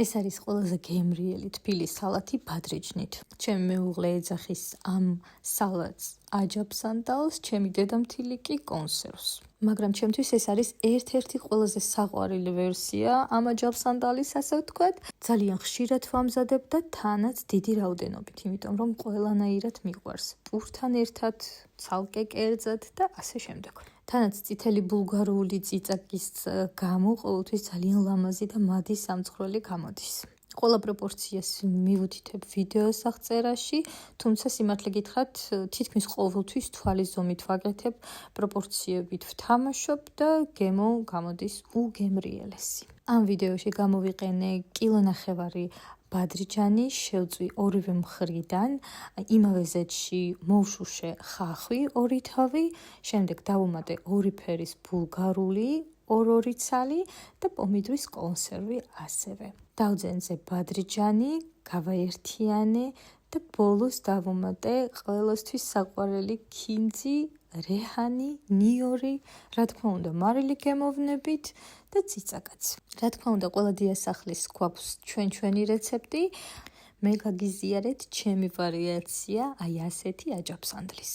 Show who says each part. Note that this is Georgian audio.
Speaker 1: ეს არის ყველაზე გემრიელი თბილი სალათი ბადრიჯნით. ჩემი მეუღლე ეძახის ამ სალატს აჯაბსანდალს, ჩემი დედამთილი კი კონსერვს. მაგრამ ჩემთვის ეს არის ერთ-ერთი ყველაზე საყვარელი ვერსია ამ აჯაბსანდალის, ასე ვთქვათ. ძალიან ხშირად ვამზადებ და თანაც დიდი რაოდენობით, იმიტომ რომ ყველანაირად მიყვარს. პურთან ერთად, ცალკე კერძად და ასე შემდეგ. თანაც წითელი ბულგარული წიწაკის გამო ყოველთვის ძალიან ლამაზი და მადი სამწვრელი გამოდის. ყველა პროპორციას მივუთითებ ვიდეოს აღწერაში, თუმცა სიმართლე გითხრათ, თითქმის ყოველთვის თვალის ზომით ვაკეთებ, პროპორციებით ვთამაშობ და გემო გამოდის უგემრიელესი. ამ ვიდეოში გამოვიყენე 1.5 კილო ბადრიჯანი, შევწვი ორივე მხრიდან, იმავე ზეთში მოვშუშე ხახვი 2 თავი, შემდეგ დავუმატე 2 ფერის ბულგარული 2 ცალი და პომიდრის კონსერვი ასევე. დავძენზე ბადრიჯანი, გავაერთიანე და ბოლოს დავუმატე ყველასთვის საყვარელი ქიმძი, რეჰანი, ნიორი, რა თქმა უნდა, მარილი გემოვნებით და ციცაკაც. რა თქმა უნდა, ყველა დიასახლის გვაქვს ჩვენი რეცეპტი. მე გაგიზიარეთ ჩემი ვარიაცია აი ასეთი აჯაბსანდლის.